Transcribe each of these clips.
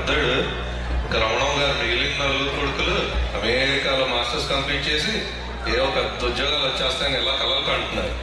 పెద్దడు. ఇంకా రమణం గారు మిగిలిన నలుగురు కొడుకులు అమెరికాలో మాస్టర్స్ కంప్లీట్ చేసి ఏవో పెద్ద ఉద్యోగాలు వచ్చేస్తాయని ఎలా కలలు కంటున్నారు.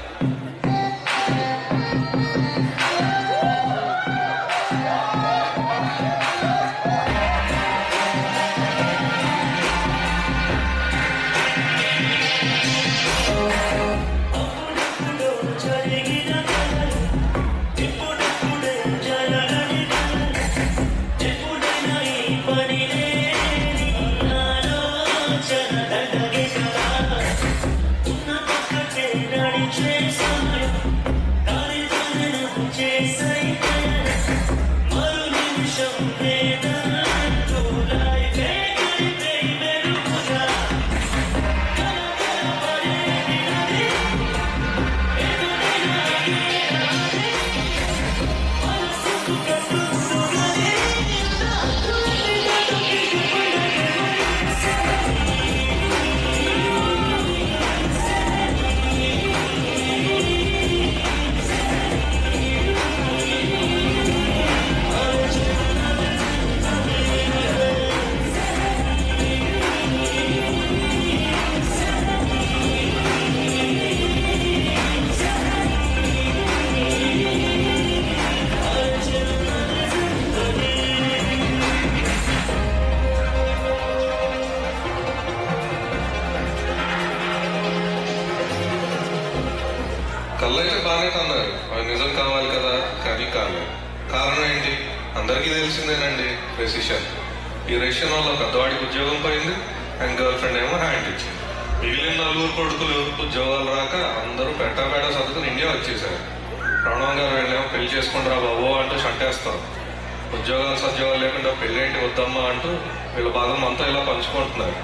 కళ్ళైతే బాగానే కన్నారు, అవి నిజం కావాలి కదా, కానీ కాలేదు. కారణం ఏంటి? అందరికీ తెలిసిందేనండి, రెసిషన్. ఈ రెసిషన్ వల్ల పెద్దవాడికి ఉద్యోగం పోయింది, అండ్ గర్ల్ ఫ్రెండ్ ఏమో హ్యాండ్ ఇచ్చింది. మిగిలిన నలుగురు కొడుకులు ఉద్యోగాలు రాక అందరూ పెట్టాపేట సర్దుకుని ఇండియా వచ్చేసారు. ప్రణవ్ గారు వెళ్ళేమో పెళ్లి చేసుకుంటారా బాబో అంటూ షంటేస్తారు. ఉద్యోగాలు సద్యోగాలు లేకుండా పెళ్లి ఏంటి వద్దమ్మా అంటూ వీళ్ళ బాధలు మనతో ఇలా పంచుకుంటున్నారు.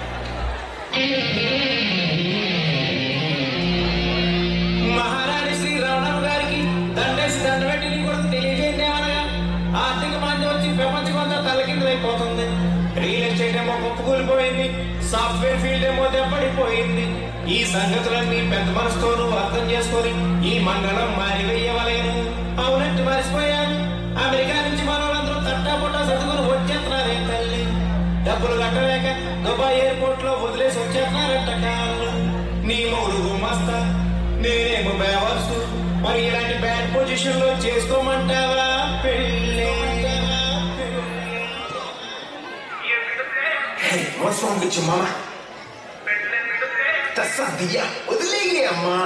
మహారాణి శ్రీ రమణం గారికి దండేసి దండబెట్టి నీ కొడుకు తెలియజేయండి అనగా ఆర్థిక మాంద్యం వచ్చి ప్రపంచం అంతా తలకిందులైపోతుంది. రియల్ ఎస్టేట్ ఏమో కుప్పకూలిపోయింది, సాఫ్ట్వేర్ ఫీల్డ్ ఏమో దెబ్బడిపోయింది. ఈ సంగతులన్నీ పెద్ద మనసుతోనూ అర్థం చేసుకొని ఈ మండలం మారివేయవలేను. అవునట్టు మరిచిపోయాను, అమెరికా నుంచి మనోళ్ళందరూ తట్టాపుట్టా చదువుకుని వచ్చేస్తున్నారే తల్లి. డబ్బులు కట్టలేక దుబాయ్ ఎయిర్పోర్ట్ లో వదిలేసి వచ్చేస్తున్నారట కాళ్ళు. నీ మూడు గుమస్తా, నేనేమో బేవర్సు. మరి ఇలాంటి బ్యాడ్ పొజిషన్ లో చేసుకోమంటావా పెళ్ళి? What's wrong with your mama? తస్సదియా వదిలేయి అమ్మా.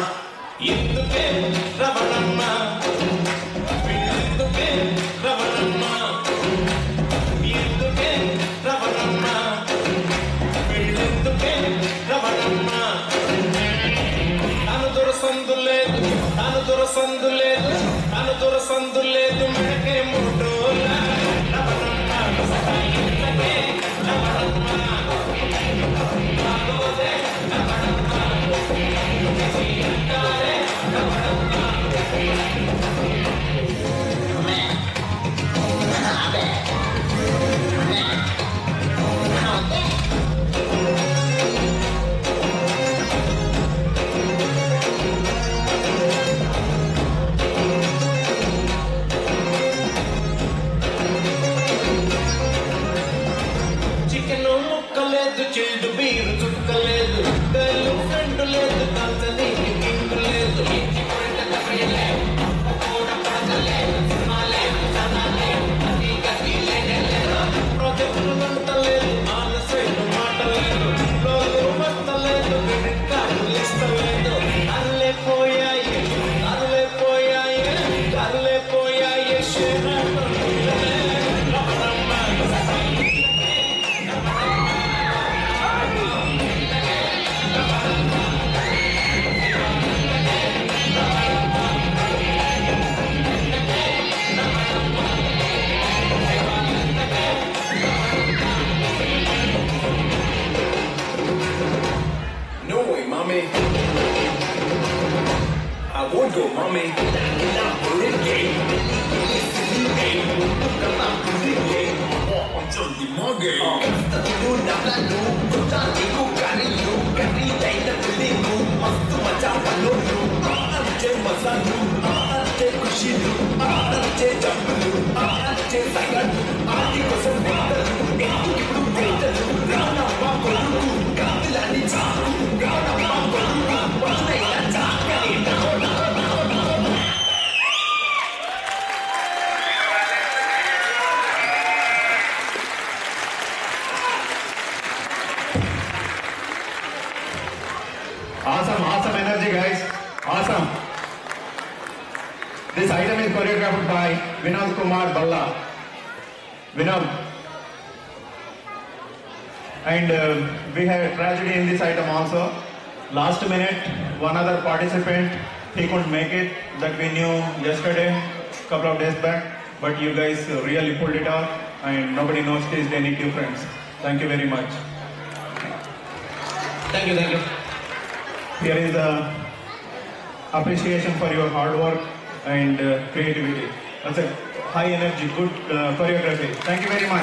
ఎందుకే రమణమ్మ, ఎందుకే రమణమ్మ, ఎందుకే రమణమ్మ, ఎందుకే రమణమ్మ. తను దొరసందు లేదు, తను దొరసందు లేదు, తను దొరసందు లేదు, మెడకే ముట్టోలా రమణమ్మ. ఎందుకే రమణమ్మ, బాగోదే రమణమ్మ, అంటారే రమణమ్మ. చికెన్ ముక్కలేదు, చిల్డు బీరు చుక్కలేదు, గల్లు ఫ్రెండ్ లేదు, కాల్చని కింగ్ లేదు. ప్రాజెక్టులు వంటలేదు, ఆలసైలు మాటలేదు, రోజులు వస్తలేదు, క్రెడిట్ కార్డు ఇస్తలేదు. అల్లేపోయాయి, అల్లేపోయాయి, అల్లేపోయాయి No way, mommy. I won't go, mommy. Not for it, Vinod Kumar Balla. Vinod. And we have a tragedy in this item also. Last minute, one other participant, he couldn't make it, that we knew yesterday, couple of days back, but you guys really pulled it off, and nobody noticed any difference. Thank you very much. Thank you. Here is the appreciation for your hard work and creativity. That's a high energy, good choreography. Thank you very much.